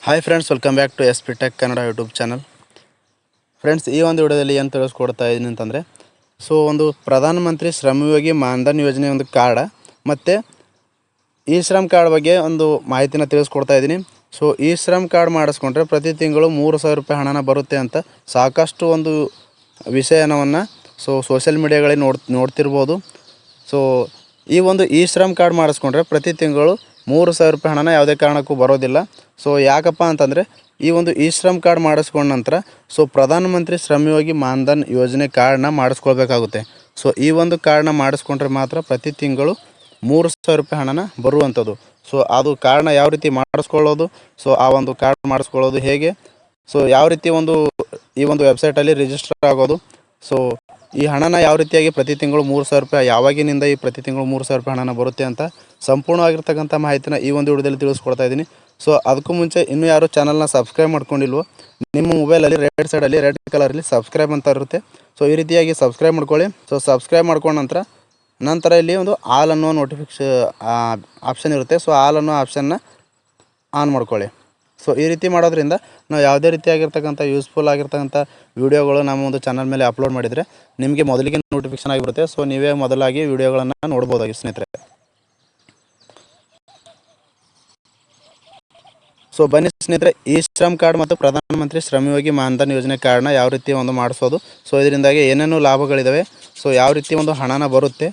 Hi friends, welcome back to SP Tech Kannada YouTube channel. Friends, ಈ ಒಂದು ವಿಡಿಯೋದಲ್ಲಿ ಏನು ತಿಳಿಸ್ಕೊಡ್ತಾ ಇದ್ದೀನಿ ಅಂತಂದರೆ, ಒಂದು ಪ್ರಧಾನಮಂತ್ರಿ ಶ್ರಮಯೋಗಿ ಮಾನ್ಧನ್ ಯೋಜನೆ ಒಂದು ಕಾರ್ಡ ಮತ್ತು ಈ ಶ್ರಮ್ ಕಾರ್ಡ್ ಬಗ್ಗೆ ಒಂದು ಮಾಹಿತಿನ ತಿಳಿಸ್ಕೊಡ್ತಾ ಇದ್ದೀನಿ. ಈ ಶ್ರಮ್ ಕಾರ್ಡ್ ಮಾಡಿಸ್ಕೊಂಡ್ರೆ ಪ್ರತಿ ತಿಂಗಳು 3,000 ರೂಪಾಯಿ ಹಣನ ಬರುತ್ತೆ ಅಂತ ಸಾಕಷ್ಟು ಒಂದು ವಿಷಯವನ್ನು ಸೋಷಿಯಲ್ ಮೀಡಿಯಾಗಳಲ್ಲಿ ನೋಡ್ತಿರ್ಬೋದು. ಈ ಒಂದು ಈ ಶ್ರಮ್ ಕಾರ್ಡ್ ಮಾಡಿಸ್ಕೊಂಡ್ರೆ ಪ್ರತಿ ತಿಂಗಳು 3,000 ರೂಪಾಯಿ ಹಣನ ಯಾವುದೇ ಕಾರಣಕ್ಕೂ ಬರೋದಿಲ್ಲ. ಯಾಕಪ್ಪ ಅಂತಂದರೆ ಈ ಒಂದು ಈ ಶ್ರಮ್ ಕಾರ್ಡ್ ಮಾಡಿಸ್ಕೊಂಡ ನಂತರ ಪ್ರಧಾನಮಂತ್ರಿ ಶ್ರಮಯೋಗಿ ಮಾನ್ಧನ್ ಯೋಜನೆ ಕಾರ್ಡ್ನ ಮಾಡಿಸ್ಕೊಳ್ಬೇಕಾಗುತ್ತೆ. ಈ ಒಂದು ಕಾರ್ಡ್ನ ಮಾಡಿಸ್ಕೊಂಡ್ರೆ ಮಾತ್ರ ಪ್ರತಿ ತಿಂಗಳು 3,000 ರೂಪಾಯಿ ಹಣನ ಬರುವಂಥದ್ದು. ಅದು ಕಾರ್ಡ್ನ ಯಾವ ರೀತಿ ಮಾಡಿಸ್ಕೊಳ್ಳೋದು, ಆ ಒಂದು ಕಾರ್ಡ್ ಮಾಡಿಸ್ಕೊಳ್ಳೋದು ಹೇಗೆ, ಯಾವ ರೀತಿ ಈ ಒಂದು ವೆಬ್ಸೈಟಲ್ಲಿ ರಿಜಿಸ್ಟರ್ ಆಗೋದು, ಈ ಹಣನ ಯಾವ ರೀತಿಯಾಗಿ ಪ್ರತಿ ತಿಂಗಳು 3,000 ರೂಪಾಯಿ ಯಾವಾಗಿನಿಂದ ಈ ಪ್ರತಿ ತಿಂಗಳು 3,000 ರೂಪಾಯಿ ಹಣನ ಬರುತ್ತೆ ಅಂತ ಸಂಪೂರ್ಣವಾಗಿರ್ತಕ್ಕಂಥ ಮಾಹಿತಿನ ಈ ಒಂದು ವಿಡಿಯೋದಲ್ಲಿ ತಿಳಿಸ್ಕೊಡ್ತಾ ಇದ್ದೀನಿ. ಅದಕ್ಕೂ ಮುಂಚೆ ಇನ್ನೂ ಯಾರು ಚಾನಲ್ನ ಸಬ್ಸ್ಕ್ರೈಬ್ ಮಾಡ್ಕೊಂಡಿಲ್ವೋ, ನಿಮ್ಮ ಮೊಬೈಲಲ್ಲಿ ರೈಟ್ ಸೈಡಲ್ಲಿ ರೆಡ್ ಕಲರಲ್ಲಿ ಸಬ್ಸ್ಕ್ರೈಬ್ ಅಂತ ಇರುತ್ತೆ. ಈ ರೀತಿಯಾಗಿ ಸಬ್ಸ್ಕ್ರೈಬ್ ಮಾಡ್ಕೊಳ್ಳಿ. ಸಬ್ಸ್ಕ್ರೈಬ್ ಮಾಡ್ಕೊಂಡ ನಂತರ ಇಲ್ಲಿ ಒಂದು ಆಲ್ ಅನ್ನೋ ಆಪ್ಷನ್ ಇರುತ್ತೆ. ಆಲ್ ಅನ್ನೋ ಆಪ್ಷನ್ನ ಆನ್ ಮಾಡ್ಕೊಳ್ಳಿ. ಈ ರೀತಿ ಮಾಡೋದ್ರಿಂದ ನಾವು ಯಾವುದೇ ರೀತಿಯಾಗಿರ್ತಕ್ಕಂಥ ಯೂಸ್ಫುಲ್ ಆಗಿರ್ತಕ್ಕಂಥ ವೀಡಿಯೋಗಳು ನಮ್ಮ ಒಂದು ಚಾನಲ್ ಮೇಲೆ ಅಪ್ಲೋಡ್ ಮಾಡಿದರೆ ನಿಮಗೆ ಮೊದಲಿಗೆ ನೋಟಿಫಿಕೇಷನ್ ಆಗಿರುತ್ತೆ. ನೀವೇ ಮೊದಲಾಗಿ ವೀಡಿಯೋಗಳನ್ನು ನೋಡ್ಬೋದಾಗಿ ಸ್ನೇಹಿತರೆ. ಬನ್ನಿ ಸ್ನೇಹಿತರೆ, ಈ ಶ್ರಮ್ ಕಾರ್ಡ್ ಮತ್ತು ಪ್ರಧಾನಮಂತ್ರಿ ಶ್ರಮಯೋಗಿ ಮಾನ್ಧನ್ ಯೋಜನೆ ಕಾರ್ಡ್ನ ಯಾವ ರೀತಿ ಮಾಡಿಸೋದು, ಇದರಿಂದಾಗಿ ಏನೇನು ಲಾಭಗಳಿದ್ದಾವೆ, ಯಾವ ರೀತಿ ಹಣನ ಬರುತ್ತೆ,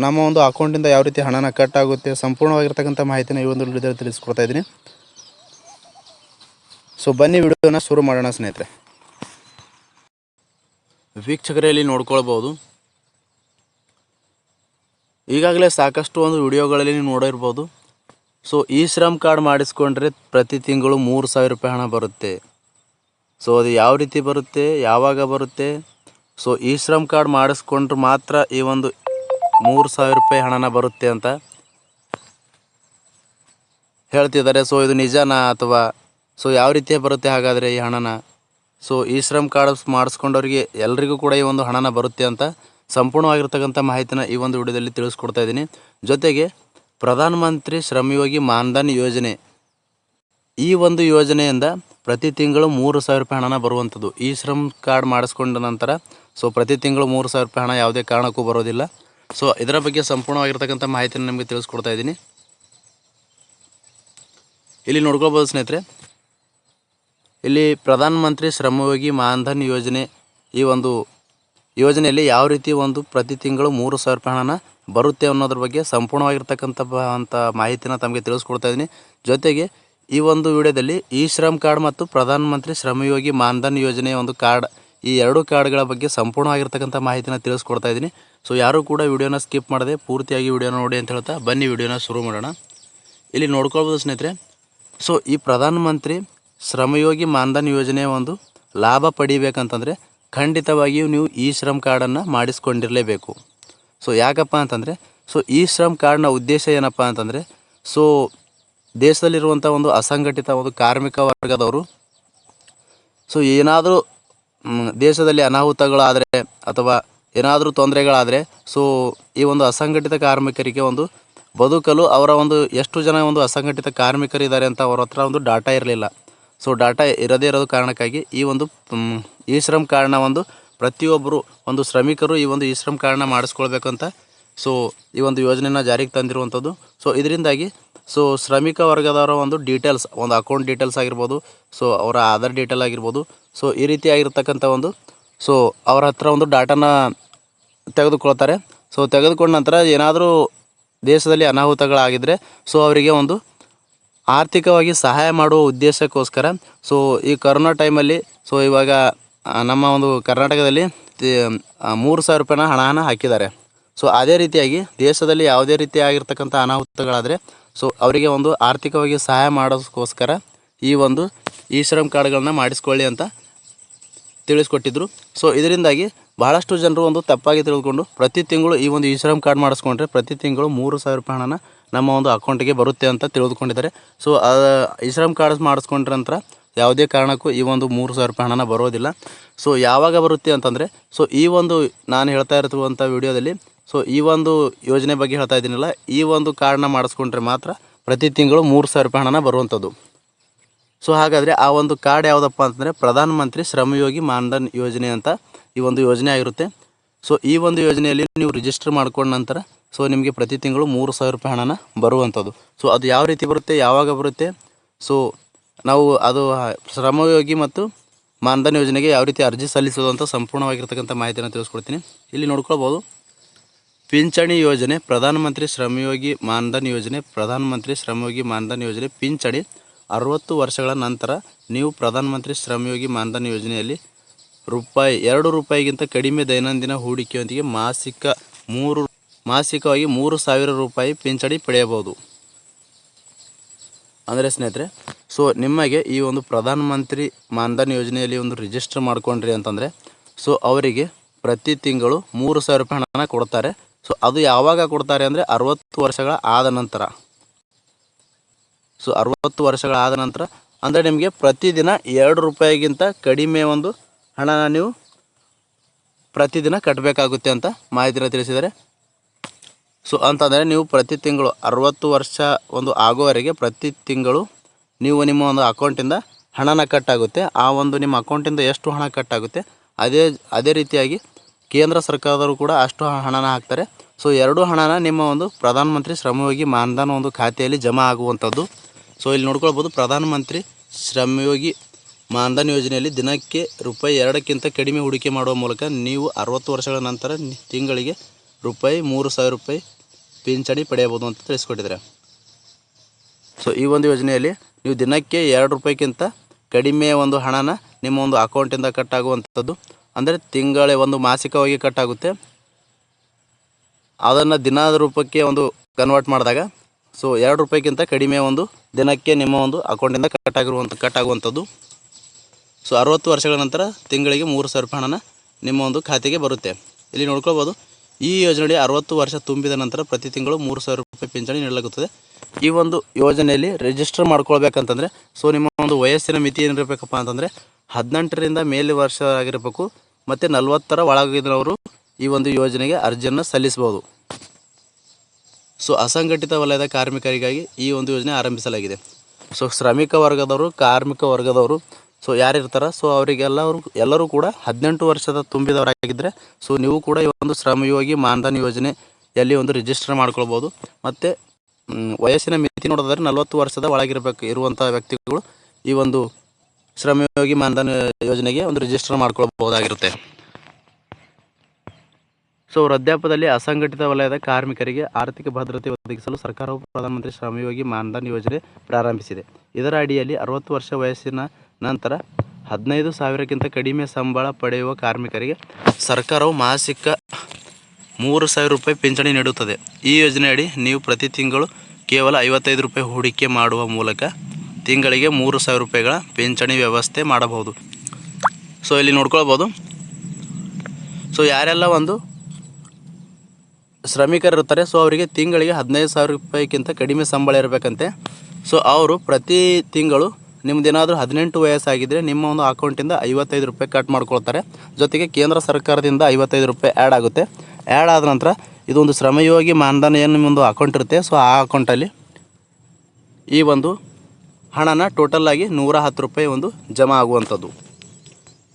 ನಮ್ಮ ಒಂದು ಅಕೌಂಟಿಂದ ಯಾವ ರೀತಿ ಹಣನ ಕಟ್ ಆಗುತ್ತೆ, ಸಂಪೂರ್ಣವಾಗಿರ್ತಕ್ಕಂಥ ಮಾಹಿತಿನ ಈ ಒಂದು ವಿಡಿಯೋದಲ್ಲಿ ತಿಳಿಸ್ಕೊಡ್ತಾ ಇದ್ದೀನಿ. ಬನ್ನಿ ವಿಡಿಯೋನ ಶುರು ಮಾಡೋಣ ಸ್ನೇಹಿತರೆ. ವೀಕ್ಷಕರಲ್ಲಿ ನೋಡ್ಕೊಳ್ಬೋದು, ಈಗಾಗಲೇ ಸಾಕಷ್ಟು ಒಂದು ವಿಡಿಯೋಗಳಲ್ಲಿ ನೀವು ನೋಡಿರ್ಬೋದು. ಈ ಶ್ರಮ್ ಕಾರ್ಡ್ ಮಾಡಿಸ್ಕೊಂಡ್ರೆ ಪ್ರತಿ ತಿಂಗಳು 3,000 ರೂಪಾಯಿ ಹಣ ಬರುತ್ತೆ. ಅದು ಯಾವ ರೀತಿ ಬರುತ್ತೆ, ಯಾವಾಗ ಬರುತ್ತೆ, ಈ ಶ್ರಮ್ ಕಾರ್ಡ್ ಮಾಡಿಸ್ಕೊಂಡ್ರೆ ಮಾತ್ರ ಈ ಒಂದು 3,000 ರೂಪಾಯಿ ಹಣನ ಬರುತ್ತೆ ಅಂತ ಹೇಳ್ತಿದ್ದಾರೆ. ಇದು ನಿಜನಾ ಅಥವಾ ಯಾವ ರೀತಿ ಬರುತ್ತೆ ಹಾಗಾದರೆ ಈ ಹಣನ? ಈ ಶ್ರಮ್ ಕಾರ್ಡ್ ಮಾಡಿಸ್ಕೊಂಡವ್ರಿಗೆ ಎಲ್ರಿಗೂ ಕೂಡ ಈ ಒಂದು ಹಣನ ಬರುತ್ತೆ ಅಂತ ಸಂಪೂರ್ಣವಾಗಿರ್ತಕ್ಕಂಥ ಮಾಹಿತಿನ ಈ ಒಂದು ವಿಡಿಯೋದಲ್ಲಿ ತಿಳಿಸ್ಕೊಡ್ತಾ ಇದ್ದೀನಿ. ಜೊತೆಗೆ ಪ್ರಧಾನಮಂತ್ರಿ ಶ್ರಮಯೋಗಿ ಮಾನ್ಧನ್ ಯೋಜನೆ, ಈ ಒಂದು ಯೋಜನೆಯಿಂದ ಪ್ರತಿ ತಿಂಗಳು 3,000 ರೂಪಾಯಿ ಹಣನ ಬರುವಂಥದ್ದು. ಈ ಶ್ರಮ್ ಕಾರ್ಡ್ ಮಾಡಿಸ್ಕೊಂಡ ನಂತರ ಪ್ರತಿ ತಿಂಗಳು 3,000 ರೂಪಾಯಿ ಹಣ ಯಾವುದೇ ಕಾರಣಕ್ಕೂ ಬರೋದಿಲ್ಲ. ಇದರ ಬಗ್ಗೆ ಸಂಪೂರ್ಣವಾಗಿರ್ತಕ್ಕಂಥ ಮಾಹಿತಿನ ನಿಮಗೆ ತಿಳಿಸ್ಕೊಡ್ತಾ ಇದ್ದೀನಿ. ಇಲ್ಲಿ ನೋಡ್ಕೊಳ್ಬೋದು ಸ್ನೇಹಿತರೆ, ಇಲ್ಲಿ ಪ್ರಧಾನಮಂತ್ರಿ ಶ್ರಮಯೋಗಿ ಮಾನ್ಧನ್ ಯೋಜನೆ, ಈ ಒಂದು ಯೋಜನೆಯಲ್ಲಿ ಯಾವ ರೀತಿ ಪ್ರತಿ ತಿಂಗಳು 3,000 ರೂಪಾಯಿ ಹಣನ ಬರುತ್ತೆ ಅನ್ನೋದ್ರ ಬಗ್ಗೆ ಸಂಪೂರ್ಣವಾಗಿರ್ತಕ್ಕಂಥ ಮಾಹಿತಿನ ತಮಗೆ ತಿಳಿಸ್ಕೊಡ್ತಾ ಇದ್ದೀನಿ. ಜೊತೆಗೆ ಈ ಒಂದು ವಿಡಿಯೋದಲ್ಲಿ ಈ ಶ್ರಮ್ ಕಾರ್ಡ್ ಮತ್ತು ಪ್ರಧಾನಮಂತ್ರಿ ಶ್ರಮಯೋಗಿ ಮಾನ್ಧನ್ ಯೋಜನೆಯ ಒಂದು ಕಾರ್ಡ್, ಈ ಎರಡು ಕಾರ್ಡ್ಗಳ ಬಗ್ಗೆ ಸಂಪೂರ್ಣವಾಗಿರ್ತಕ್ಕಂಥ ಮಾಹಿತಿನ ತಿಳಿಸ್ಕೊಡ್ತಾ ಇದ್ದೀನಿ. ಯಾರೂ ಕೂಡ ವಿಡಿಯೋನ ಸ್ಕಿಪ್ ಮಾಡದೆ ಪೂರ್ತಿಯಾಗಿ ವಿಡಿಯೋನ ನೋಡಿ ಅಂತ ಹೇಳ್ತಾ ಬನ್ನಿ ವಿಡಿಯೋನ ಶುರು ಮಾಡೋಣ. ಇಲ್ಲಿ ನೋಡ್ಕೊಳ್ಬೋದು ಸ್ನೇಹಿತರೆ, ಈ ಪ್ರಧಾನಮಂತ್ರಿ ಶ್ರಮಯೋಗಿ ಮಾನ್ಧನ್ ಯೋಜನೆಯ ಒಂದು ಲಾಭ ಪಡಿಬೇಕಂತಂದರೆ ಖಂಡಿತವಾಗಿಯೂ ನೀವು ಈ ಶ್ರಮ್ ಕಾರ್ಡನ್ನು ಮಾಡಿಸ್ಕೊಂಡಿರಲೇಬೇಕು. ಯಾಕಪ್ಪ ಅಂತಂದರೆ ಈ ಶ್ರಮ್ ಕಾರ್ಡ್ನ ಉದ್ದೇಶ ಏನಪ್ಪ ಅಂತಂದರೆ ದೇಶದಲ್ಲಿರುವಂಥ ಒಂದು ಅಸಂಘಟಿತ ಒಂದು ಕಾರ್ಮಿಕ ವರ್ಗದವರು ಏನಾದರೂ ದೇಶದಲ್ಲಿ ಅನಾಹುತಗಳಾದರೆ ಅಥವಾ ಏನಾದರೂ ತೊಂದರೆಗಳಾದರೆ ಈ ಒಂದು ಅಸಂಘಟಿತ ಕಾರ್ಮಿಕರಿಗೆ ಒಂದು ಬದುಕಲು ಅವರ ಒಂದು ಎಷ್ಟು ಜನ ಒಂದು ಅಸಂಘಟಿತ ಕಾರ್ಮಿಕರಿದ್ದಾರೆ ಅಂತ ಅವ್ರ ಹತ್ರ ಒಂದು ಡಾಟಾ ಇರಲಿಲ್ಲ. ಡಾಟಾ ಇರದೇ ಇರೋದು ಕಾರಣಕ್ಕಾಗಿ ಈ ಶ್ರಮ್ ಕಾರ್ಡ್ನ ಪ್ರತಿಯೊಬ್ಬರು ಒಂದು ಶ್ರಮಿಕರು ಈ ಒಂದು ಈ ಶ್ರಮ್ ಕಾರ್ಡ್ನ ಮಾಡಿಸ್ಕೊಳ್ಬೇಕಂತ ಈ ಒಂದು ಯೋಜನೆನ ಜಾರಿಗೆ ತಂದಿರುವಂಥದ್ದು. ಇದರಿಂದಾಗಿ ಶ್ರಮಿಕ ವರ್ಗದವರ ಒಂದು ಡೀಟೇಲ್ಸ್, ಒಂದು ಅಕೌಂಟ್ ಡೀಟೇಲ್ಸ್ ಆಗಿರ್ಬೋದು, ಅವರ ಆಧಾರ್ ಡೀಟೇಲ್ ಆಗಿರ್ಬೋದು, ಈ ರೀತಿ ಆಗಿರ್ತಕ್ಕಂಥ ಅವರ ಹತ್ರ ಒಂದು ಡಾಟಾನ ತೆಗೆದುಕೊಳ್ತಾರೆ. ತೆಗೆದುಕೊಂಡ ನಂತರ ಏನಾದರೂ ದೇಶದಲ್ಲಿ ಅನಾಹುತಗಳಾಗಿದ್ದರೆ ಅವರಿಗೆ ಒಂದು ಆರ್ಥಿಕವಾಗಿ ಸಹಾಯ ಮಾಡುವ ಉದ್ದೇಶಕ್ಕೋಸ್ಕರ ಈ ಕೊರೋನಾ ಟೈಮಲ್ಲಿ ಇವಾಗ ನಮ್ಮ ಒಂದು ಕರ್ನಾಟಕದಲ್ಲಿ 3,000 ರೂಪಾಯಿನ ಹಣನ ಹಾಕಿದ್ದಾರೆ. ಅದೇ ರೀತಿಯಾಗಿ ದೇಶದಲ್ಲಿ ಯಾವುದೇ ರೀತಿಯಾಗಿರ್ತಕ್ಕಂಥ ಅನಾಹುತಗಳಾದರೆ ಅವರಿಗೆ ಒಂದು ಆರ್ಥಿಕವಾಗಿ ಸಹಾಯ ಮಾಡೋದಕ್ಕೋಸ್ಕರ ಈ ಶ್ರಮ್ ಕಾರ್ಡ್ಗಳನ್ನ ಮಾಡಿಸ್ಕೊಳ್ಳಿ ಅಂತ ತಿಳಿಸ್ಕೊಟ್ಟಿದ್ರು. ಇದರಿಂದಾಗಿ ಭಾಳಷ್ಟು ಜನರು ತಪ್ಪಾಗಿ ತಿಳಿದುಕೊಂಡು ಪ್ರತಿ ತಿಂಗಳು ಈ ಶ್ರಮ್ ಕಾರ್ಡ್ ಮಾಡಿಸ್ಕೊಂಡ್ರೆ ಪ್ರತಿ ತಿಂಗಳು 3,000 ರೂಪಾಯಿ ಹಣನ ನಮ್ಮ ಒಂದು ಅಕೌಂಟಿಗೆ ಬರುತ್ತೆ ಅಂತ ತಿಳಿದುಕೊಂಡಿದ್ದಾರೆ. ಈ ಶ್ರಮ್ ಕಾರ್ಡ್ ಮಾಡಿಸ್ಕೊಂಡ್ರ ನಂತರ ಯಾವುದೇ ಕಾರಣಕ್ಕೂ ಈ 3,000 ರೂಪಾಯಿ ಹಣನ ಬರೋದಿಲ್ಲ. ಯಾವಾಗ ಬರುತ್ತೆ ಅಂತಂದರೆ ನಾನು ಹೇಳ್ತಾ ಇರುವಂಥ ವಿಡಿಯೋದಲ್ಲಿ ಈ ಯೋಜನೆ ಬಗ್ಗೆ ಹೇಳ್ತಾ ಇದ್ದೀನಲ್ಲ, ಈ ಕಾರ್ಡ್ನ ಮಾಡಿಸ್ಕೊಂಡ್ರೆ ಮಾತ್ರ ಪ್ರತಿ ತಿಂಗಳು 3,000 ರೂಪಾಯಿ ಹಣನ ಬರುವಂಥದ್ದು. ಸೊ ಹಾಗಾದರೆ ಆ ಒಂದು ಕಾರ್ಡ್ ಯಾವುದಪ್ಪ ಅಂತಂದರೆ ಪ್ರಧಾನಮಂತ್ರಿ ಶ್ರಮಯೋಗಿ ಮಾನ್ಧನ್ ಯೋಜನೆ ಅಂತ ಈ ಒಂದು ಯೋಜನೆ ಆಗಿರುತ್ತೆ. ಸೊ ಈ ಒಂದು ಯೋಜನೆಯಲ್ಲಿ ನೀವು ರಿಜಿಸ್ಟರ್ ಮಾಡ್ಕೊಂಡ ನಂತರ ಸೊ ನಿಮಗೆ ಪ್ರತಿ ತಿಂಗಳು 3,000 ರೂಪಾಯಿ ಹಣನ ಬರುವಂಥದ್ದು. ಸೊ ಅದು ಯಾವ ರೀತಿ ಬರುತ್ತೆ, ಯಾವಾಗ ಬರುತ್ತೆ, ಸೊ ನಾವು ಅದು ಶ್ರಮಯೋಗಿ ಮತ್ತು ಮಾನ್ಧನ್ ಯೋಜನೆಗೆ ಯಾವ ರೀತಿ ಅರ್ಜಿ ಸಲ್ಲಿಸೋದು ಅಂತ ಸಂಪೂರ್ಣವಾಗಿರ್ತಕ್ಕಂಥ ಮಾಹಿತಿಯನ್ನು ತಿಳಿಸ್ಕೊಡ್ತೀನಿ. ಇಲ್ಲಿ ನೋಡ್ಕೊಳ್ಬೋದು, ಪಿಂಚಣಿ ಯೋಜನೆ, ಪ್ರಧಾನಮಂತ್ರಿ ಶ್ರಮಯೋಗಿ ಮಾನ್ಧನ್ ಯೋಜನೆ, ಪ್ರಧಾನಮಂತ್ರಿ ಶ್ರಮಯೋಗಿ ಮಾನ್ಧನ್ ಯೋಜನೆ ಪಿಂಚಣಿ 60 ವರ್ಷಗಳ ನಂತರ ನೀವು ಪ್ರಧಾನಮಂತ್ರಿ ಶ್ರಮಯೋಗಿ ಮಾನ್ಧನ್ ಯೋಜನೆಯಲ್ಲಿ ₹2 ರೂಪಾಯಿಗಿಂತ ಕಡಿಮೆ ದೈನಂದಿನ ಹೂಡಿಕೆಯೊಂದಿಗೆ ಮಾಸಿಕವಾಗಿ 3,000 ರೂಪಾಯಿ ಪಿಂಚಣಿ ಪಡೆಯಬಹುದು. ಅಂದರೆ ಸ್ನೇಹಿತರೆ, ಸೊ ನಿಮಗೆ ಈ ಒಂದು ಪ್ರಧಾನಮಂತ್ರಿ ಮಾನ್ಧನ್ ಯೋಜನೆಯಲ್ಲಿ ಒಂದು ರಿಜಿಸ್ಟರ್ ಮಾಡ್ಕೊಂಡ್ರಿ ಅಂತಂದರೆ ಸೊ ಅವರಿಗೆ ಪ್ರತಿ ತಿಂಗಳು 3,000 ರೂಪಾಯಿ ಹಣನ ಕೊಡ್ತಾರೆ. ಸೊ ಅದು ಯಾವಾಗ ಕೊಡ್ತಾರೆ ಅಂದರೆ 60 ವರ್ಷಗಳ ಆದ ನಂತರ. ಸೊ 60 ವರ್ಷಗಳ ಆದ ನಂತರ ಅಂದರೆ ನಿಮಗೆ ಪ್ರತಿದಿನ ₹2 ರೂಪಾಯಿಗಿಂತ ಕಡಿಮೆ ಒಂದು ಹಣನ ನೀವು ಪ್ರತಿದಿನ ಕಟ್ಟಬೇಕಾಗುತ್ತೆ ಅಂತ ಮಾಹಿತಿನ ತಿಳಿಸಿದ್ದಾರೆ. ಸೊ ಅಂತಂದರೆ ನೀವು ಪ್ರತಿ ತಿಂಗಳು 60 ವರ್ಷ ಒಂದು ಆಗೋವರೆಗೆ ಪ್ರತಿ ತಿಂಗಳು ನೀವು ನಿಮ್ಮ ಒಂದು ಅಕೌಂಟಿಂದ ಹಣನ ಕಟ್ಟಾಗುತ್ತೆ. ಆ ಒಂದು ನಿಮ್ಮ ಅಕೌಂಟಿಂದ ಎಷ್ಟು ಹಣ ಕಟ್ಟಾಗುತ್ತೆ ಅದೇ ರೀತಿಯಾಗಿ ಕೇಂದ್ರ ಸರ್ಕಾರದವರು ಕೂಡ ಅಷ್ಟು ಹಣನ ಹಾಕ್ತಾರೆ. ಸೊ ಎರಡೂ ಹಣನ ನಿಮ್ಮ ಒಂದು ಪ್ರಧಾನಮಂತ್ರಿ ಶ್ರಮಯೋಗಿ ಮಾನ್ಧನ್ ಒಂದು ಖಾತೆಯಲ್ಲಿ ಜಮಾ ಆಗುವಂಥದ್ದು. ಸೊ ಇಲ್ಲಿ ನೋಡ್ಕೊಳ್ಬೋದು, ಪ್ರಧಾನಮಂತ್ರಿ ಶ್ರಮಯೋಗಿ ಮಾನ್ಧನ್ ಯೋಜನೆಯಲ್ಲಿ ದಿನಕ್ಕೆ ₹2ಕ್ಕಿಂತ ಕಡಿಮೆ ಹೂಡಿಕೆ ಮಾಡುವ ಮೂಲಕ ನೀವು 60 ವರ್ಷಗಳ ನಂತರ ತಿಂಗಳಿಗೆ ₹3,000 ಪಿಂಚಣಿ ಪಡೆಯಬಹುದು ಅಂತ ತಿಳಿಸ್ಕೊಟ್ಟಿದ್ದಾರೆ. ಸೊ ಈ ಒಂದು ಯೋಜನೆಯಲ್ಲಿ ನೀವು ದಿನಕ್ಕೆ ₹2ಕ್ಕಿಂತ ಕಡಿಮೆ ಒಂದು ಹಣನ ನಿಮ್ಮ ಒಂದು ಅಕೌಂಟಿಂದ ಕಟ್ಟಾಗುವಂಥದ್ದು. ಅಂದರೆ ತಿಂಗಳ ಒಂದು ಮಾಸಿಕವಾಗಿ ಕಟ್ಟಾಗುತ್ತೆ. ಅದನ್ನು ದಿನದ ರೂಪಕ್ಕೆ ಒಂದು ಕನ್ವರ್ಟ್ ಮಾಡಿದಾಗ ಸೊ ₹2ಕ್ಕಿಂತ ಕಡಿಮೆ ಒಂದು ದಿನಕ್ಕೆ ನಿಮ್ಮ ಒಂದು ಅಕೌಂಟಿಂದ ಕಟ್ಟಾಗುವಂಥದ್ದು. ಸೊ 60 ವರ್ಷಗಳ ನಂತರ ತಿಂಗಳಿಗೆ ₹3,000 ಹಣನ ನಿಮ್ಮ ಒಂದು ಖಾತೆಗೆ ಬರುತ್ತೆ. ಇಲ್ಲಿ ನೋಡ್ಕೊಳ್ಬೋದು, ಈ ಯೋಜನೆಯಲ್ಲಿ 60 ವರ್ಷ ತುಂಬಿದ ನಂತರ ಪ್ರತಿ ತಿಂಗಳು ₹3,000 ಪಿಂಚಣಿ ನೀಡಲಾಗುತ್ತದೆ. ಈ ಒಂದು ಯೋಜನೆಯಲ್ಲಿ ರಿಜಿಸ್ಟರ್ ಮಾಡ್ಕೊಳ್ಬೇಕಂತಂದರೆ ಸೊ ನಿಮ್ಮ ಒಂದು ವಯಸ್ಸಿನ ಮಿತಿ ಏನಿರಬೇಕಪ್ಪ ಅಂತಂದರೆ 18ರಿಂದ ಮೇಲೆ ವರ್ಷ ಆಗಿರಬೇಕು ಮತ್ತು 40ರ ಒಳಗಿನವರು ಈ ಒಂದು ಯೋಜನೆಗೆ ಅರ್ಜಿಯನ್ನು ಸಲ್ಲಿಸಬಹುದು. ಸೊ ಅಸಂಘಟಿತ ವಲಯದ ಕಾರ್ಮಿಕರಿಗಾಗಿ ಈ ಒಂದು ಯೋಜನೆ ಆರಂಭಿಸಲಾಗಿದೆ. ಸೊ ಶ್ರಮಿಕ ವರ್ಗದವರು, ಕಾರ್ಮಿಕ ವರ್ಗದವರು ಸೊ ಯಾರಿರ್ತಾರೆ ಸೊ ಎಲ್ಲರೂ ಕೂಡ 18 ವರ್ಷದ ತುಂಬಿದವರಾಗಿದ್ದರೆ ಸೊ ನೀವು ಕೂಡ ಈ ಒಂದು ಶ್ರಮಯೋಗಿ ಮಾನ್ಧನ್ ಯೋಜನೆಯಲ್ಲಿ ಒಂದು ರಿಜಿಸ್ಟರ್ ಮಾಡ್ಕೊಳ್ಬೋದು. ಮತ್ತು ವಯಸ್ಸಿನ ಮಿತಿ ನೋಡೋದಾದ್ರೆ 40 ವರ್ಷದ ಇರುವಂಥ ವ್ಯಕ್ತಿಗಳು ಈ ಒಂದು ಶ್ರಮಯೋಗಿ ಮಾನ್ಧನ್ ಯೋಜನೆಗೆ ಒಂದು ರಿಜಿಸ್ಟರ್ ಮಾಡ್ಕೊಳ್ಬಹುದಾಗಿರುತ್ತೆ. ಸೊ ವೃದ್ಧಾಪ್ಯದಲ್ಲಿ ಅಸಂಘಟಿತ ವಲಯದ ಕಾರ್ಮಿಕರಿಗೆ ಆರ್ಥಿಕ ಭದ್ರತೆ ಒದಗಿಸಲು ಸರ್ಕಾರವು ಪ್ರಧಾನಮಂತ್ರಿ ಶ್ರಮಯೋಗಿ ಮಾನ್ಧನ್ ಯೋಜನೆ ಪ್ರಾರಂಭಿಸಿದೆ. ಇದರ ಅಡಿಯಲ್ಲಿ 60 ವರ್ಷ ವಯಸ್ಸಿನ ನಂತರ 15,000ಕ್ಕಿಂತ ಕಡಿಮೆ ಸಂಬಳ ಪಡೆಯುವ ಕಾರ್ಮಿಕರಿಗೆ ಸರ್ಕಾರವು ಮಾಸಿಕ ₹3,000 ಪಿಂಚಣಿ ನೀಡುತ್ತದೆ. ಈ ಯೋಜನೆಯಡಿ ನೀವು ಪ್ರತಿ ತಿಂಗಳು ಕೇವಲ ₹55 ಹೂಡಿಕೆ ಮಾಡುವ ಮೂಲಕ ತಿಂಗಳಿಗೆ ₹3,000 ಪಿಂಚಣಿ ವ್ಯವಸ್ಥೆ ಮಾಡಬಹುದು. ಸೊ ಇಲ್ಲಿ ನೋಡ್ಕೊಳ್ಬೋದು, ಸೊ ಯಾರೆಲ್ಲ ಒಂದು ಶ್ರಮಿಕರಿರ್ತಾರೆ ಸೊ ಅವರಿಗೆ ತಿಂಗಳಿಗೆ ₹15,000ಕ್ಕಿಂತ ಕಡಿಮೆ ಸಂಬಳ ಇರಬೇಕಂತೆ. ಸೊ ಅವರು ಪ್ರತಿ ತಿಂಗಳು ನಿಮ್ಮದೇನಾದರೂ 18 ವಯಸ್ಸಾಗಿದ್ದರೆ ನಿಮ್ಮ ಒಂದು ಅಕೌಂಟಿಂದ ₹55 ಕಟ್ ಮಾಡ್ಕೊಳ್ತಾರೆ. ಜೊತೆಗೆ ಕೇಂದ್ರ ಸರ್ಕಾರದಿಂದ ₹55 ಆ್ಯಡ್ ಆಗುತ್ತೆ. ಆ್ಯಡ್ ಆದ ನಂತರ ಇದೊಂದು ಶ್ರಮಯೋಗಿ ಮಾನ್ಧನ್ ಏನು ನಿಮ್ಮೊಂದು ಅಕೌಂಟ್ ಇರುತ್ತೆ ಸೊ ಆ ಅಕೌಂಟಲ್ಲಿ ಈ ಒಂದು ಹಣನ ಟೋಟಲಾಗಿ ₹110 ಒಂದು ಜಮಾ ಆಗುವಂಥದ್ದು.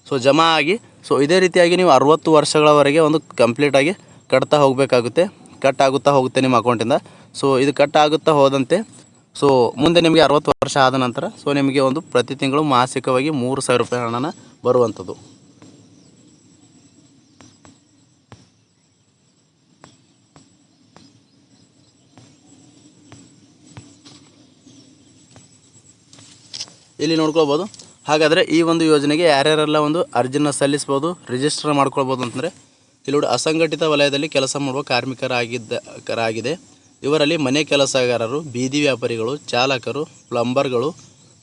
ಸೊ ಜಮಾ ಆಗಿ ಸೊ ಇದೇ ರೀತಿಯಾಗಿ ನೀವು 60 ವರ್ಷಗಳವರೆಗೆ ಒಂದು ಕಂಪ್ಲೀಟಾಗಿ ಕಟ್ತಾ ಹೋಗಬೇಕಾಗುತ್ತೆ. ಕಟ್ ಆಗುತ್ತಾ ಹೋಗುತ್ತೆ ನಿಮ್ಮ ಅಕೌಂಟಿಂದ. ಸೊ ಇದು ಕಟ್ ಆಗುತ್ತಾ ಹೋದಂತೆ ಸೊ ಮುಂದೆ ನಿಮಗೆ 60 ವರ್ಷ ಆದ ನಂತರ ಸೊ ನಿಮಗೆ ಒಂದು ಪ್ರತಿ ತಿಂಗಳು ಮಾಸಿಕವಾಗಿ ₹3,000 ಹಣನ ಬರುವಂಥದ್ದು. ಇಲ್ಲಿ ನೋಡ್ಕೊಳ್ಬೋದು. ಹಾಗಾದರೆ ಈ ಒಂದು ಯೋಜನೆಗೆ ಯಾರ್ಯಾರೆಲ್ಲ ಒಂದು ಅರ್ಜಿನ ಸಲ್ಲಿಸ್ಬೋದು, ರಿಜಿಸ್ಟರ್ ಮಾಡ್ಕೊಳ್ಬೋದು ಅಂತಂದರೆ ಇಲ್ಲಿ ನೋಡಿ, ಅಸಂಘಟಿತ ವಲಯದಲ್ಲಿ ಕೆಲಸ ಮಾಡುವ ಕಾರ್ಮಿಕರಾಗಿದೆ. ಇವರಲ್ಲಿ ಮನೆ ಕೆಲಸಗಾರರು, ಬೀದಿ ವ್ಯಾಪಾರಿಗಳು, ಚಾಲಕರು, ಪ್ಲಂಬರ್ಗಳು,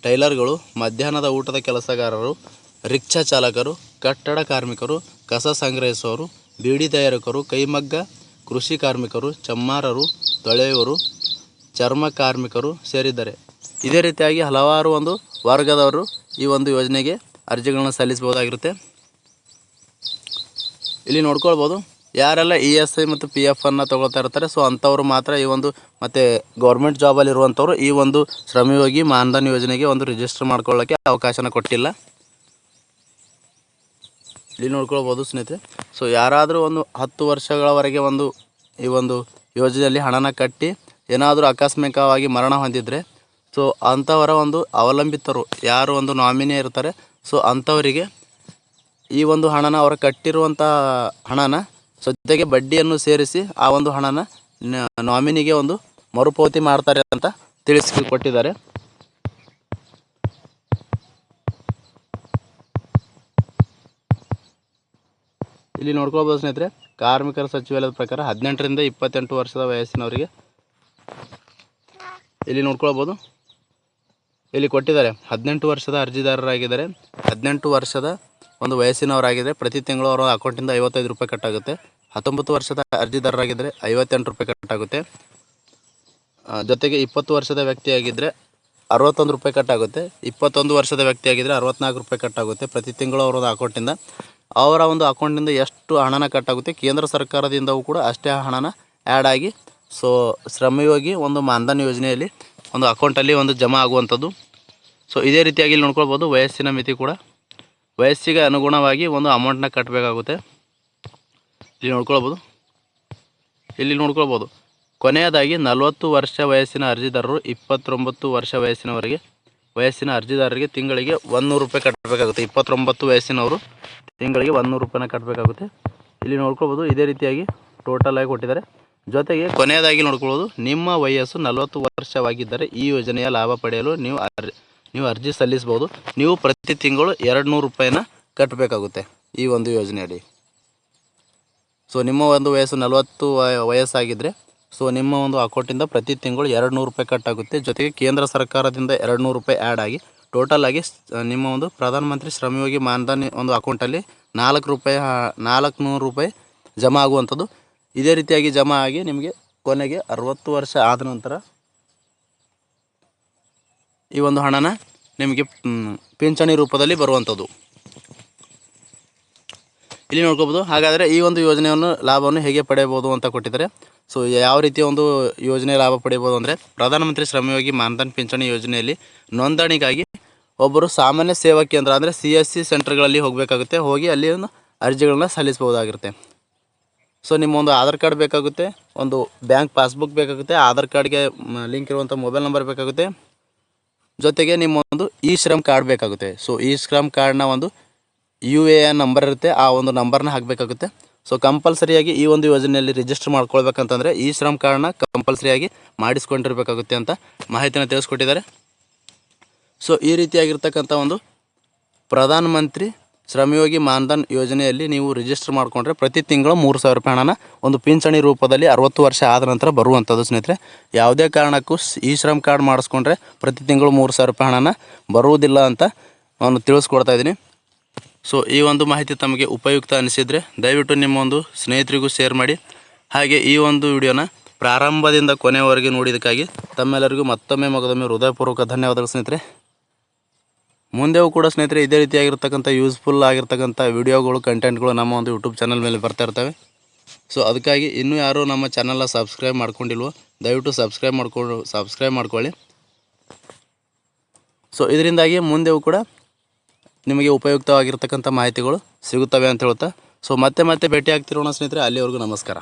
ಟೈಲರ್ಗಳು, ಮಧ್ಯಾಹ್ನದ ಊಟದ ಕೆಲಸಗಾರರು, ರಿಕ್ಷಾ ಚಾಲಕರು, ಕಟ್ಟಡ ಕಾರ್ಮಿಕರು, ಕಸ ಸಂಗ್ರಹಿಸುವವರು, ಬೀಡಿ ತಯಾರಕರು, ಕೈಮಗ್ಗ ಕೃಷಿ ಕಾರ್ಮಿಕರು, ಚಮ್ಮಾರರು, ತೊಳೆಯುವರು, ಚರ್ಮ ಕಾರ್ಮಿಕರು ಸೇರಿದ್ದಾರೆ. ಇದೇ ರೀತಿಯಾಗಿ ಹಲವಾರು ಒಂದು ವರ್ಗದವರು ಈ ಒಂದು ಯೋಜನೆಗೆ ಅರ್ಜಿಗಳನ್ನು ಸಲ್ಲಿಸಬಹುದಾಗಿರುತ್ತೆ. ಇಲ್ಲಿ ನೋಡ್ಕೊಳ್ಬೋದು, ಯಾರೆಲ್ಲ ESI ಮತ್ತು PF ಅನ್ನು ತಗೊಳ್ತಾ ಇರ್ತಾರೆ, ಸೊ ಅಂಥವ್ರು ಮಾತ್ರ ಈ ಒಂದು ಮತ್ತು ಗೌರ್ಮೆಂಟ್ ಜಾಬಲ್ಲಿ ಇರುವಂಥವ್ರು ಈ ಒಂದು ಶ್ರಮಯೋಗಿ ಮಾನ್ಧನ್ ಯೋಜನೆಗೆ ಒಂದು ರಿಜಿಸ್ಟರ್ ಮಾಡ್ಕೊಳ್ಳೋಕ್ಕೆ ಅವಕಾಶನ ಕೊಟ್ಟಿಲ್ಲ. ಇಲ್ಲಿ ನೋಡ್ಕೊಳ್ಬೋದು ಸ್ನೇಹಿತರೆ. ಸೊ ಯಾರಾದರೂ ಒಂದು 10 ವರ್ಷಗಳವರೆಗೆ ಈ ಒಂದು ಯೋಜನೆಯಲ್ಲಿ ಹಣನ ಕಟ್ಟಿ ಏನಾದರೂ ಆಕಸ್ಮಿಕವಾಗಿ ಮರಣ ಹೊಂದಿದರೆ, ಸೊ ಅಂಥವರ ಒಂದು ಅವಲಂಬಿತರು ಯಾರು ಒಂದು ನಾಮಿನಿ ಇರ್ತಾರೆ, ಸೊ ಅಂಥವರಿಗೆ ಈ ಒಂದು ಹಣನ ಅವರು ಕಟ್ಟಿರುವಂಥ ಹಣನ ಜೊತೆಗೆ ಬಡ್ಡಿಯನ್ನು ಸೇರಿಸಿ ಆ ಒಂದು ಹಣನ ನಾಮಿನಿಗೆ ಒಂದು ಮರುಪಾವತಿ ಮಾಡ್ತಾರೆ ಅಂತ ತಿಳಿಸಿಕೊಟ್ಟಿದ್ದಾರೆ. ಇಲ್ಲಿ ನೋಡ್ಕೊಳ್ಬೋದು ಸ್ನೇಹಿತರೆ, ಕಾರ್ಮಿಕರ ಸಚಿವಾಲಯದ ಪ್ರಕಾರ 18ರಿಂದ 28 ವರ್ಷದ ವಯಸ್ಸಿನವರಿಗೆ ಇಲ್ಲಿ ನೋಡ್ಕೊಳ್ಬೋದು, ಇಲ್ಲಿ ಕೊಟ್ಟಿದ್ದಾರೆ 18 ವರ್ಷದ ಅರ್ಜಿದಾರರಾಗಿದ್ದಾರೆ. 18 ವರ್ಷದ ಒಂದು ವಯಸ್ಸಿನವರಾಗಿದ್ದರೆ ಪ್ರತಿ ತಿಂಗಳು ಅವರ ಅಕೌಂಟಿಂದ 55 ರೂಪಾಯಿ ಕಟ್ಟಾಗುತ್ತೆ. 19 ವರ್ಷದ ಅರ್ಜಿದಾರರಾಗಿದ್ದರೆ 58 ರೂಪಾಯಿ ಕಟ್ಟಾಗುತ್ತೆ. ಜೊತೆಗೆ 20 ವರ್ಷದ ವ್ಯಕ್ತಿಯಾಗಿದ್ದರೆ 61 ರೂಪಾಯಿ ಕಟ್ಟಾಗುತ್ತೆ. 21 ವರ್ಷದ ವ್ಯಕ್ತಿಯಾಗಿದ್ದರೆ 64 ರೂಪಾಯಿ ಕಟ್ಟಾಗುತ್ತೆ. ಪ್ರತಿ ತಿಂಗಳು ಅವರ ಅಕೌಂಟಿಂದ ಒಂದು ಅಕೌಂಟಿಂದ ಎಷ್ಟು ಹಣನ ಕಟ್ಟಾಗುತ್ತೆ, ಕೇಂದ್ರ ಸರ್ಕಾರದಿಂದವೂ ಕೂಡ ಅಷ್ಟೇ ಹಣನ ಆ್ಯಡ್ ಆಗಿ ಸೊ ಶ್ರಮಯೋಗಿ ಒಂದು ಮಾನ್ಧನ್ ಯೋಜನೆಯಲ್ಲಿ ಒಂದು ಅಕೌಂಟಲ್ಲಿ ಒಂದು ಜಮಾ ಆಗುವಂಥದ್ದು. ಸೊ ಇದೇ ರೀತಿಯಾಗಿ ಇಲ್ಲಿ ನೋಡ್ಕೊಳ್ಬೋದು, ವಯಸ್ಸಿನ ಮಿತಿ ಕೂಡ ವಯಸ್ಸಿಗೆ ಅನುಗುಣವಾಗಿ ಒಂದು ಅಮೌಂಟ್ನ ಕಟ್ಟಬೇಕಾಗುತ್ತೆ. ಇಲ್ಲಿ ನೋಡ್ಕೊಳ್ಬೋದು ಕೊನೆಯದಾಗಿ 40 ವರ್ಷ ವಯಸ್ಸಿನ ಅರ್ಜಿದಾರರು 29 ವರ್ಷ ವಯಸ್ಸಿನ ಅರ್ಜಿದಾರರಿಗೆ ತಿಂಗಳಿಗೆ 100 ರೂಪಾಯಿ ಕಟ್ಟಬೇಕಾಗುತ್ತೆ. 29 ವಯಸ್ಸಿನವರು ತಿಂಗಳಿಗೆ 100 ರೂಪಾಯಿನ ಕಟ್ಟಬೇಕಾಗುತ್ತೆ. ಇಲ್ಲಿ ನೋಡ್ಕೊಳ್ಬೋದು, ಇದೇ ರೀತಿಯಾಗಿ ಟೋಟಲ್ ಆಗಿ ಕೊಟ್ಟಿದ್ದಾರೆ. ಜೊತೆಗೆ ಕೊನೆಯದಾಗಿ ನೋಡ್ಕೊಳ್ಳೋದು, ನಿಮ್ಮ ವಯಸ್ಸು 40 ವರ್ಷವಾಗಿದ್ದರೆ ಈ ಯೋಜನೆಯ ಲಾಭ ಪಡೆಯಲು ನೀವು ಅರ್ಜಿ ಸಲ್ಲಿಸ್ಬೋದು. ನೀವು ಪ್ರತಿ ತಿಂಗಳು 200 ರೂಪಾಯಿನ ಕಟ್ಟಬೇಕಾಗುತ್ತೆ ಈ ಒಂದು ಯೋಜನೆಯಲ್ಲಿ. ಸೊ ನಿಮ್ಮ ಒಂದು ವಯಸ್ಸು 40 ವಯಸ್ಸಾಗಿದ್ದರೆ ಸೊ ನಿಮ್ಮ ಒಂದು ಅಕೌಂಟಿಂದ ಪ್ರತಿ ತಿಂಗಳು 200 ರೂಪಾಯಿ ಕಟ್ಟಾಗುತ್ತೆ. ಜೊತೆಗೆ ಕೇಂದ್ರ ಸರ್ಕಾರದಿಂದ 200 ರೂಪಾಯಿ ಆ್ಯಡ್ ಆಗಿ ಟೋಟಲ್ ಆಗಿ ನಿಮ್ಮ ಒಂದು ಪ್ರಧಾನಮಂತ್ರಿ ಶ್ರಮಯೋಗಿ ಮಾನ್ಧನ್ ಒಂದು ಅಕೌಂಟಲ್ಲಿ 400 ರೂಪಾಯಿ ಜಮಾ ಆಗುವಂಥದ್ದು. ಇದೇ ರೀತಿಯಾಗಿ ಜಮಾ ಆಗಿ ನಿಮಗೆ ಕೊನೆಗೆ 60 ವರ್ಷ ಆದ ನಂತರ ಈ ಒಂದು ಹಣನ ನಿಮಗೆ ಪಿಂಚಣಿ ರೂಪದಲ್ಲಿ ಬರುವಂಥದ್ದು. ಇಲ್ಲಿ ನೋಡ್ಕೋಬೋದು. ಹಾಗಾದರೆ ಈ ಒಂದು ಯೋಜನೆಯನ್ನು ಲಾಭವನ್ನು ಹೇಗೆ ಪಡೆಯಬಹುದು ಅಂತ ಕೊಟ್ಟಿದ್ದಾರೆ. ಸೊ ಯಾವ ರೀತಿಯ ಒಂದು ಯೋಜನೆ ಲಾಭ ಪಡೆಯಬಹುದು ಅಂದರೆ, ಪ್ರಧಾನಮಂತ್ರಿ ಶ್ರಮಯೋಗಿ ಮಾನ್ಧನ್ ಪಿಂಚಣಿ ಯೋಜನೆಯಲ್ಲಿ ನೋಂದಣಿಗಾಗಿ ಒಬ್ಬರು ಸಾಮಾನ್ಯ ಸೇವಾ ಕೇಂದ್ರ ಅಂದರೆ CSC ಸೆಂಟರ್ಗಳಲ್ಲಿ ಹೋಗಬೇಕಾಗುತ್ತೆ. ಹೋಗಿ ಅಲ್ಲಿ ಒಂದು ಅರ್ಜಿಗಳನ್ನ ಸಲ್ಲಿಸಬಹುದಾಗಿರುತ್ತೆ. ಸೊ ನಿಮ್ಮ ಒಂದು ಆಧಾರ್ ಕಾರ್ಡ್ ಬೇಕಾಗುತ್ತೆ, ಒಂದು ಬ್ಯಾಂಕ್ ಪಾಸ್ಬುಕ್ ಬೇಕಾಗುತ್ತೆ, ಆಧಾರ್ ಕಾರ್ಡ್ಗೆ ಲಿಂಕ್ ಇರುವಂಥ ಮೊಬೈಲ್ ನಂಬರ್ ಬೇಕಾಗುತ್ತೆ, ಜೊತೆಗೆ ನಿಮ್ಮ ಒಂದು ಶ್ರಮ್ ಕಾರ್ಡ್ ಬೇಕಾಗುತ್ತೆ. ಸೊ ಶ್ರಮ್ ಕಾರ್ಡ್ನ ಒಂದು UAN ನಂಬರ್ ಇರುತ್ತೆ, ಆ ಒಂದು ನಂಬರ್ನ ಹಾಕಬೇಕಾಗುತ್ತೆ. ಸೊ ಕಂಪಲ್ಸರಿಯಾಗಿ ಈ ಒಂದು ಯೋಜನೆಯಲ್ಲಿ ರಿಜಿಸ್ಟರ್ ಮಾಡ್ಕೊಳ್ಬೇಕಂತಂದರೆ ಶ್ರಮ್ ಕಾರ್ಡ್ನ ಕಂಪಲ್ಸರಿಯಾಗಿ ಮಾಡಿಸ್ಕೊಂಡಿರಬೇಕಾಗುತ್ತೆ ಅಂತ ಮಾಹಿತಿನ ತಿಳಿಸ್ಕೊಟ್ಟಿದ್ದಾರೆ. ಸೊ ಈ ರೀತಿಯಾಗಿರ್ತಕ್ಕಂಥ ಒಂದು ಪ್ರಧಾನಮಂತ್ರಿ ಶ್ರಮಯೋಗಿ ಮಾನ್ಧನ್ ಯೋಜನೆಯಲ್ಲಿ ನೀವು ರಿಜಿಸ್ಟರ್ ಮಾಡಿಕೊಂಡ್ರೆ ಪ್ರತಿ ತಿಂಗಳು 3000 ರೂಪಾಯಿ ಹಣನ ಒಂದು ಪಿಂಚಣಿ ರೂಪದಲ್ಲಿ 60 ವರ್ಷ ಆದ ನಂತರ ಬರುವಂಥದ್ದು ಸ್ನೇಹಿತರೆ. ಯಾವುದೇ ಕಾರಣಕ್ಕೂ ಶ್ರಮ್ ಕಾರ್ಡ್ ಮಾಡಿಸ್ಕೊಂಡ್ರೆ ಪ್ರತಿ ತಿಂಗಳು 3000 ರೂಪಾಯಿ ಹಣನ ಬರುವುದಿಲ್ಲ ಅಂತ ನಾನು ತಿಳಿಸ್ಕೊಡ್ತಾ ಇದ್ದೀನಿ. ಸೊ ಈ ಒಂದು ಮಾಹಿತಿ ತಮಗೆ ಉಪಯುಕ್ತ ಅನಿಸಿದರೆ ದಯವಿಟ್ಟು ನಿಮ್ಮ ಒಂದು ಸ್ನೇಹಿತರಿಗೂ ಶೇರ್ ಮಾಡಿ. ಹಾಗೆ ಈ ಒಂದು ವಿಡಿಯೋನ ಪ್ರಾರಂಭದಿಂದ ಕೊನೆಯವರೆಗೆ ನೋಡಿದ್ದಕ್ಕಾಗಿ ತಮ್ಮೆಲ್ಲರಿಗೂ ಮತ್ತೊಮ್ಮೆ ಹೃದಯಪೂರ್ವಕ ಧನ್ಯವಾದಗಳು ಸ್ನೇಹಿತರೆ. ಮುಂದೆಯೂ ಕೂಡ ಸ್ನೇಹಿತರೆ ಇದೇ ರೀತಿಯಾಗಿರ್ತಕ್ಕಂಥ ಯೂಸ್ಫುಲ್ ಆಗಿರ್ತಕ್ಕಂಥ ವಿಡಿಯೋಗಳು ಕಂಟೆಂಟ್ಗಳು ನಮ್ಮ ಒಂದು ಯೂಟ್ಯೂಬ್ ಚಾನಲ್ ಮೇಲೆ ಬರ್ತಾ ಇರ್ತವೆ. ಸೊ ಅದಕ್ಕಾಗಿ ಇನ್ನೂ ಯಾರೂ ನಮ್ಮ ಚಾನಲ್ನ ಸಬ್ಸ್ಕ್ರೈಬ್ ಮಾಡ್ಕೊಂಡಿಲ್ವೋ ದಯವಿಟ್ಟು ಸಬ್ಸ್ಕ್ರೈಬ್ ಮಾಡ್ಕೊಳ್ಳಿ. ಸೊ ಇದರಿಂದಾಗಿ ಮುಂದೆಯೂ ಕೂಡ ನಿಮಗೆ ಉಪಯುಕ್ತವಾಗಿರ್ತಕ್ಕಂಥ ಮಾಹಿತಿಗಳು ಸಿಗುತ್ತವೆ ಅಂತ ಹೇಳ್ತಾ, ಸೊ ಮತ್ತೆ ಭೇಟಿ ಆಗ್ತಿರೋಣ ಸ್ನೇಹಿತರೆ. ಅಲ್ಲಿವರೆಗೂ ನಮಸ್ಕಾರ.